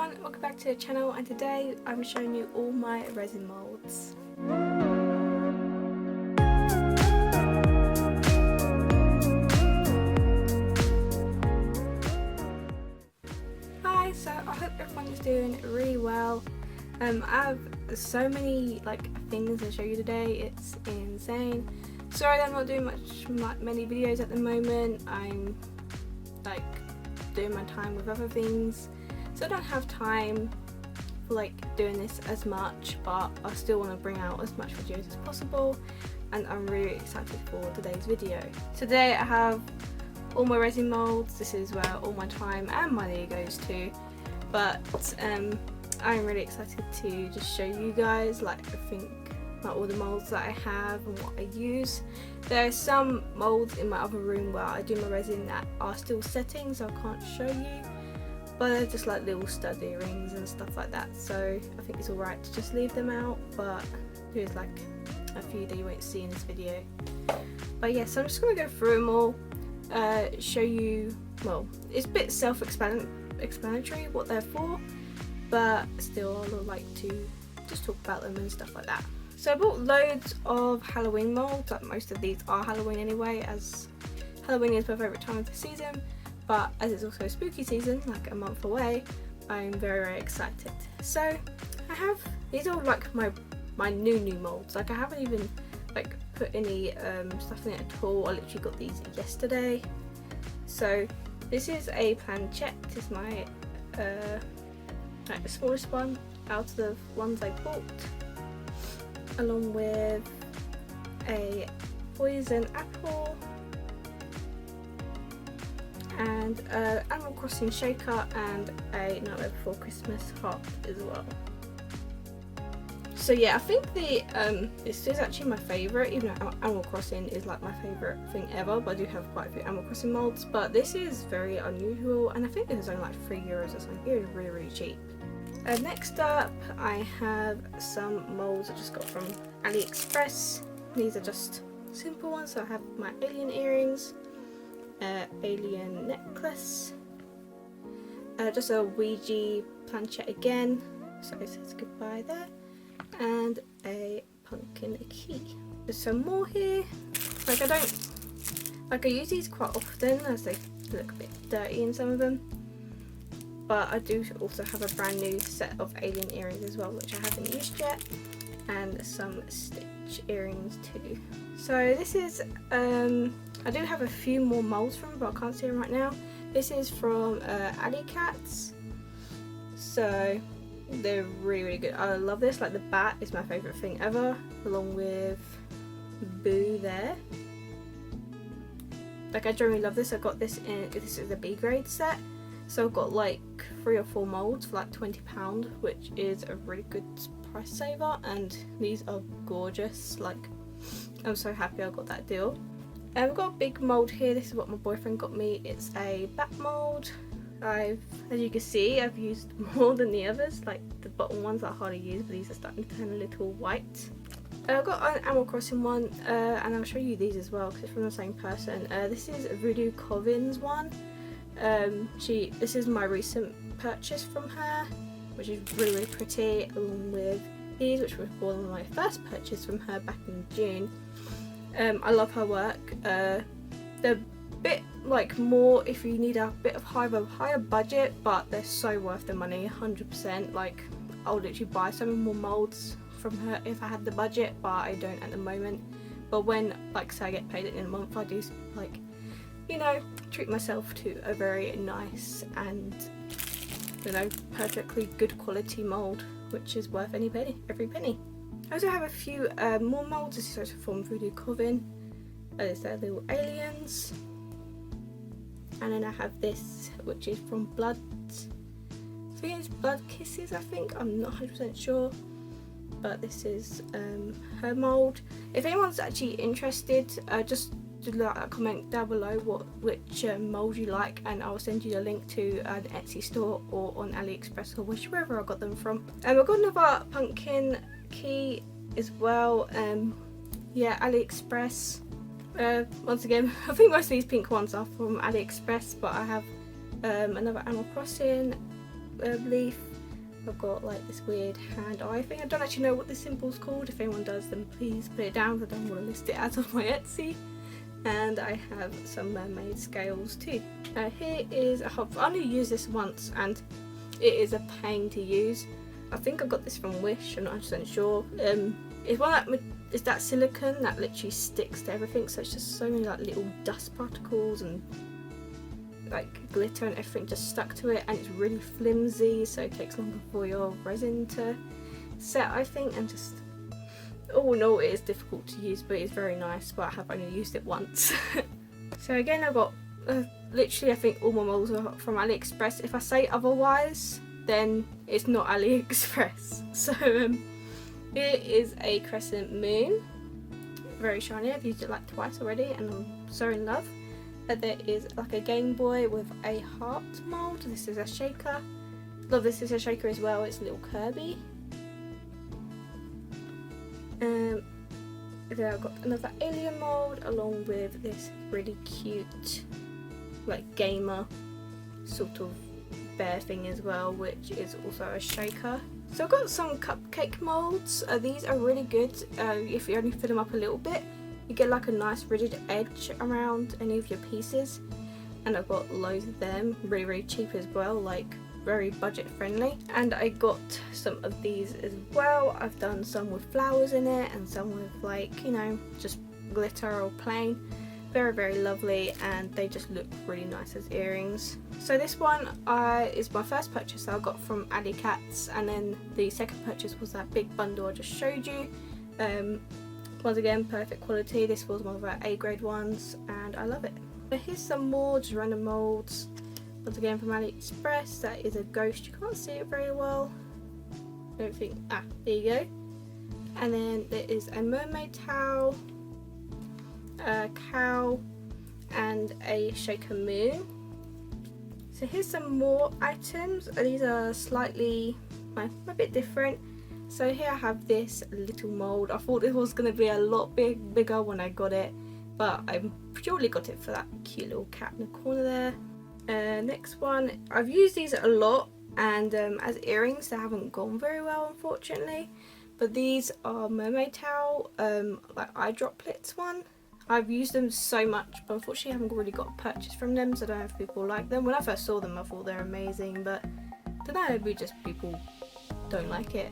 everyone, welcome back to the channel, and today I'm showing you all my resin moulds. Hi, so I hope everyone is doing really well. I have so many things to show you today, it's insane. Sorry that I'm not doing many videos at the moment. I'm doing my time with other things, so I don't have time for doing this as much, but I still want to bring out as much videos as possible, and I'm really excited for today's video. Today I have all my resin molds. This is where all my time and money goes to, but I'm really excited to just show you guys all the molds that I have and what I use. There are some molds in my other room where I do my resin that are still setting, so I can't show you, but they're just little stud earrings and stuff like that, so I think it's alright to just leave them out, but there's a few that you won't see in this video. But yeah, so I'm just going to go through them all, show you, well, it's a bit self-explanatory what they're for, but still I would like to just talk about them and stuff like that. So I bought loads of Halloween molds, most of these are Halloween anyway, as Halloween is my favourite time of the season, but as it's also spooky season, a month away, I'm very excited. So I have, these are my new molds, I haven't even put any stuff in it at all. I literally got these yesterday. So this is a planchette, this is my the smallest one out of the ones I bought, along with a poison apple and Animal Crossing shaker and a Nightmare Before Christmas heart as well. So yeah, I think this is actually my favourite, even though Animal Crossing is my favourite thing ever, but I do have quite a few Animal Crossing molds, but this is very unusual, and I think this is only €3 or something. It was really, really cheap. Next up, I have some molds I just got from AliExpress. These are just simple ones, so I have my alien earrings, alien necklace, just a Ouija planchette again, so it says goodbye there, and a pumpkin key. There's some more here. I use these quite often as they look a bit dirty in some of them, but I do also have a brand new set of alien earrings as well, which I haven't used yet, and some stitch earrings too. So this is, I do have a few more molds from, but I can't see them right now. This is from AliCats, so they're really, really good. I love this, the bat is my favourite thing ever, along with Boo there. I generally love this. I got this in, this is a B grade set, so I've got 3 or 4 molds for £20, which is a really good price saver, and these are gorgeous. I'm so happy I got that deal. And we've got a big mold here. This is what my boyfriend got me. It's a bat mold. As you can see, I've used more than the others. The bottom ones are hard to use, but these are starting to turn a little white. I've got an Animal Crossing one, and I'll show you these as well because it's from the same person. This is Voodoo Covin's one. This is my recent purchase from her, which is really, really pretty, along with these, which was one of my first purchase from her back in June. I love her work. They're a bit more if you need a bit of higher budget, but they're so worth the money, 100%. I'll literally buy some more molds from her if I had the budget, but I don't at the moment. But when say I get paid in a month, I do treat myself to a very nice and perfectly good quality mold, which is worth every penny. I also have a few more molds. This is also from Voodoo Covin. There's their little aliens, and then I have this, which is from Blood. I think it's Blood Kisses. I'm not 100% sure, but this is her mold. If anyone's actually interested, just comment down below which mold you like, and I'll send you the link to the Etsy store or on AliExpress or wherever I got them from. I've got another pumpkin key as well. Yeah, AliExpress. Once again, I think most of these pink ones are from AliExpress, but I have another Animal Crossing leaf I've got like this weird hand eye thing. I don't actually know what this symbol's called. If anyone does, then please put it down, because I don't want to list it as of my Etsy. And I have some mermaid scales too. Here is a hub. I only used this once and it is a pain to use. I think I got this from Wish, I'm not 100% sure. It's one that is that silicone that literally sticks to everything, so it's just so many like little dust particles and like glitter and everything just stuck to it, and it's really flimsy, so it takes longer for your resin to set, I think, and just all in all it is difficult to use, but it's very nice, but I have only used it once. So again, I've got literally I think all my molds are from AliExpress. If I say otherwise, then it's not AliExpress. So here is a crescent moon, very shiny. I've used it like twice already and I'm so in love. There is like a Game Boy with a heart mould. This is a shaker. Love this is a shaker as well. It's a little Kirby. Then I've got another alien mould along with this really cute like gamer sort of bear thing as well, which is also a shaker. So I've got some cupcake moulds. These are really good if you only fill them up a little bit. You get like a nice rigid edge around any of your pieces, and I've got loads of them, really cheap as well, like very budget friendly. And I got some of these as well. I've done some with flowers in it and some with like, you know, just glitter or plain. Very lovely, and they just look really nice as earrings. So this one is my first purchase that I got from AliCats, and then the second purchase was that big bundle I just showed you. Once again, perfect quality. This was one of our A grade ones and I love it. So here's some more just random moulds. Once again from AliExpress. That is a ghost. You can't see it very well. I don't think. There you go. And then there is a mermaid towel, a cow, and a shaker moon. So here's some more items. These are slightly a bit different. So here I have this little mould. I thought it was going to be a lot bigger when I got it, but I purely got it for that cute little cat in the corner there. Next one, I've used these a lot, and as earrings they haven't gone very well unfortunately, but these are mermaid towel, like eye droplets one. I've used them so much, but unfortunately I haven't really got a purchase from them, so I don't know if people like them. When I first saw them I thought they're amazing, but I don't know, maybe just people don't like it.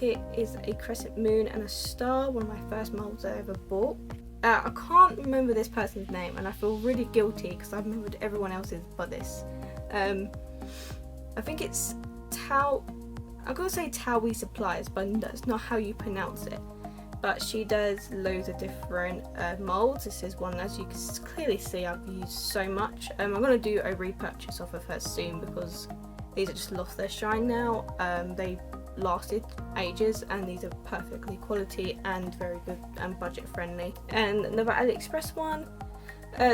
Here is a crescent moon and a star, one of my first moulds I ever bought. I can't remember this person's name and I feel really guilty because I've remembered everyone else's but this. I think it's I'm gonna say Towie Supplies, but that's not how you pronounce it. But she does loads of different moulds. This is one, as you can clearly see, I've used so much. I'm gonna do a repurchase off of her soon because these have just lost their shine now. They lasted ages and these are perfectly quality and very good and budget friendly. And another AliExpress one.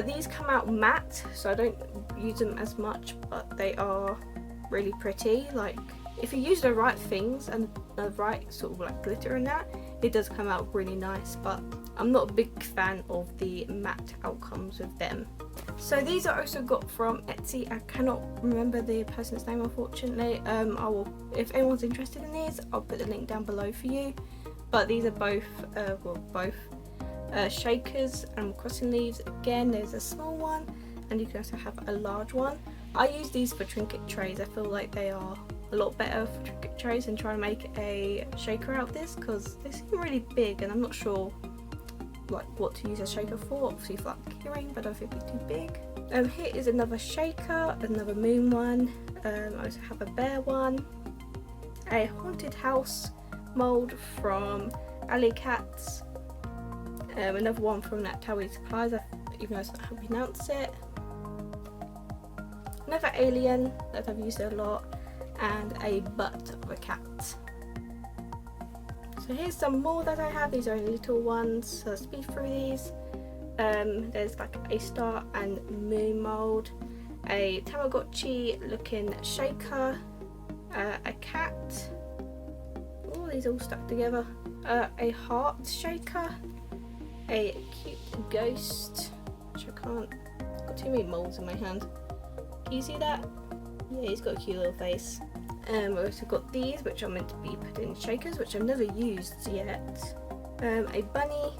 These come out matte, so I don't use them as much, but they are really pretty. Like if you use the right things and the right sort of like glitter in that, it does come out really nice, but I'm not a big fan of the matte outcomes of them. So these are also got from Etsy. I cannot remember the person's name unfortunately. If anyone's interested in these, I'll put the link down below for you. But these are both shakers and crossing leaves. Again, there's a small one and you can also have a large one. I use these for trinket trays. I feel like they are a lot better for trinket trays than trying to make a shaker out of this, because they seem really big and I'm not sure like what to use a shaker for. Obviously for like earring, but I don't think it'd be too big. Here is another shaker, another moon one. I also have a bear one, a haunted house mould from AliCats, another one from that Towie Supplies, even though that's not how you pronounce it. Another alien that I've used a lot, and a butt of a cat. So here's some more that I have. These are little ones, so I'll speed through these. There's like a star and moon mould, a Tamagotchi looking shaker, a cat, all these all stuck together, a heart shaker, a cute ghost, which I can't, I've got too many moulds in my hand. Can you see that? Yeah, he's got a cute little face. We've also got these, which are meant to be put in shakers, which I've never used yet. A bunny,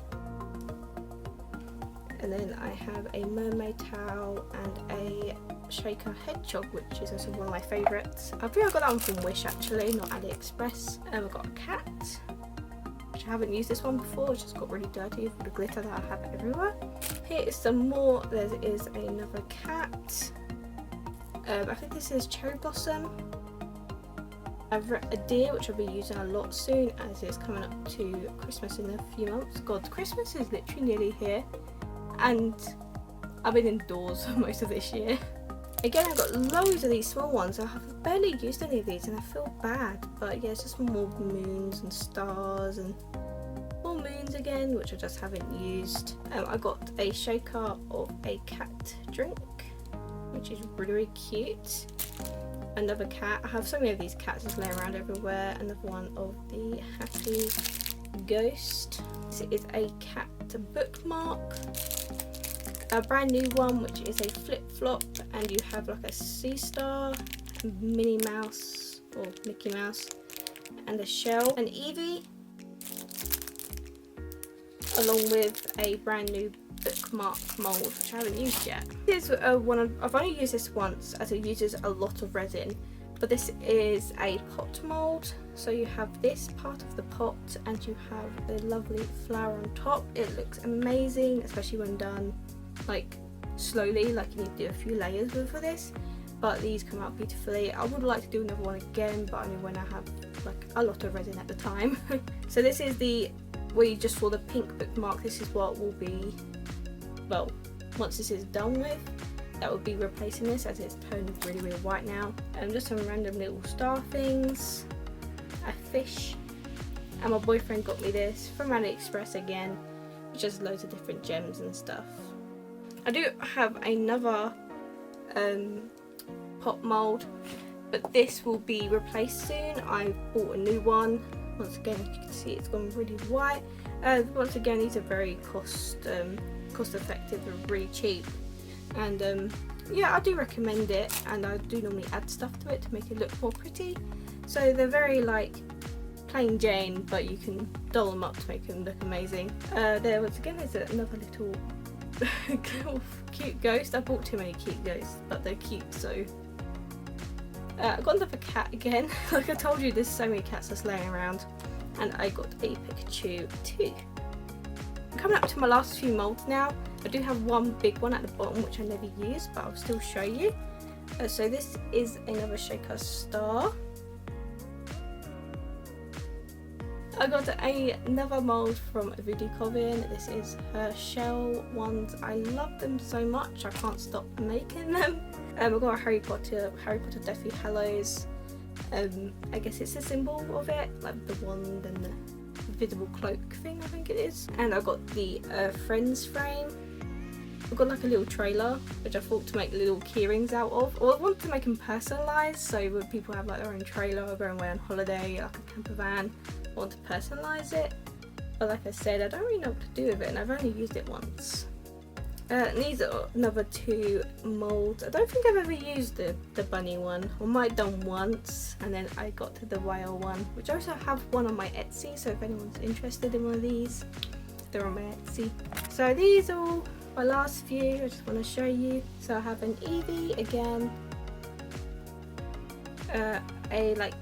and then I have a mermaid towel and a shaker hedgehog, which is also one of my favourites. I think I got that one from Wish actually, not AliExpress. I've got a cat, which I haven't used this one before, it's just got really dirty with the glitter that I have everywhere. Here is some more. There is another cat. I think this is Cherry Blossom. I've a deer, which I'll be using a lot soon as it's coming up to Christmas in a few months. God, Christmas is literally nearly here, and I've been indoors most of this year. Again, I've got loads of these small ones. I have barely used any of these and I feel bad, but yeah, it's just more moons and stars and more moons again, which I just haven't used. I got a shaker of a cat drink, which is really, really cute. Another cat. I have so many of these cats just laying around everywhere. Another one of the Happy Ghost. This is a cat bookmark. A brand new one, which is a flip-flop, and you have like a sea star, a Minnie Mouse or Mickey Mouse, and a shell, an Eevee, along with a brand new bookmark mould, which I haven't used yet. This is I've only used this once, as it uses a lot of resin, but this is a pot mould. So you have this part of the pot and you have the lovely flower on top. It looks amazing, especially when done like slowly, like you need to do a few layers for this, but these come out beautifully. I would like to do another one again, but only when I have like a lot of resin at the time. So this is the where you just saw the pink bookmark. This is what will be, well, once this is done with, that will be replacing this, as it's turned really, really white now. Just some random little star things, a fish, and my boyfriend got me this from AliExpress again, just loads of different gems and stuff. I do have another pot mould, but this will be replaced soon. I bought a new one. Once again, you can see it's gone really white. Once again, these are very cost effective and really cheap, and yeah, I do recommend it, and I do normally add stuff to it to make it look more pretty. So they're very like plain Jane, but you can doll them up to make them look amazing. There once again is another little cute ghost. I bought too many cute ghosts, but they're cute, so I got another cat again. Like I told you, there's so many cats just laying around, and I got a Pikachu too. Coming up to my last few moulds now. I do have one big one at the bottom which I never use, but I'll still show you. So this is another shaker star. I got another mould from Voodoo Coven. This is her shell ones. I love them so much, I can't stop making them. I've got a Harry Potter Deathly Hallows. I guess it's a symbol of it, like the wand and the invisible cloak thing, I think it is. And I got the Friends frame. I've got like a little trailer, which I thought to make little keyrings out of. Or I wanted to make them personalised, so when people have like their own trailer or going away on holiday, like a camper van, I want to personalise it. But like I said, I don't really know what to do with it, and I've only used it once. These are another two moulds. I don't think I've ever used the bunny one. I might have done once, and then I got to the whale one, which I also have one on my Etsy, so if anyone's interested in one of these, they're on my Etsy. So these are all my last few. I just want to show you. So I have an Eevee again, a like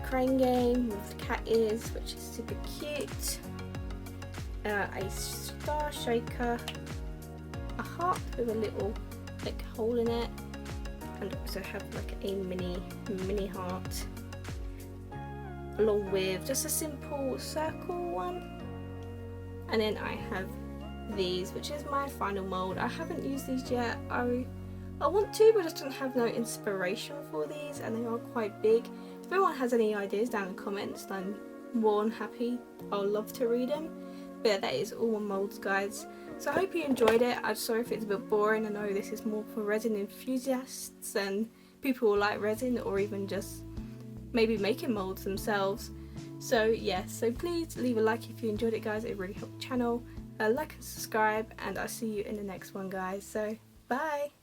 crane game with cat ears, which is super cute, a star shaker, a heart with a little like hole in it, and also have like a mini heart, along with just a simple circle one. And then I have these, which is my final mould. I haven't used these yet. I want to, but I just don't have no inspiration for these, and they are quite big. If anyone has any ideas down in the comments, then I'm more than happy. I'll love to read them. But yeah, that is all my moulds, guys. So I hope you enjoyed it. I'm sorry if it's a bit boring. I know this is more for resin enthusiasts and people who like resin, or even just maybe making moulds themselves. So yeah, so please leave a like if you enjoyed it, guys. It really helped the channel. Like and subscribe, and I'll see you in the next one, guys. So bye.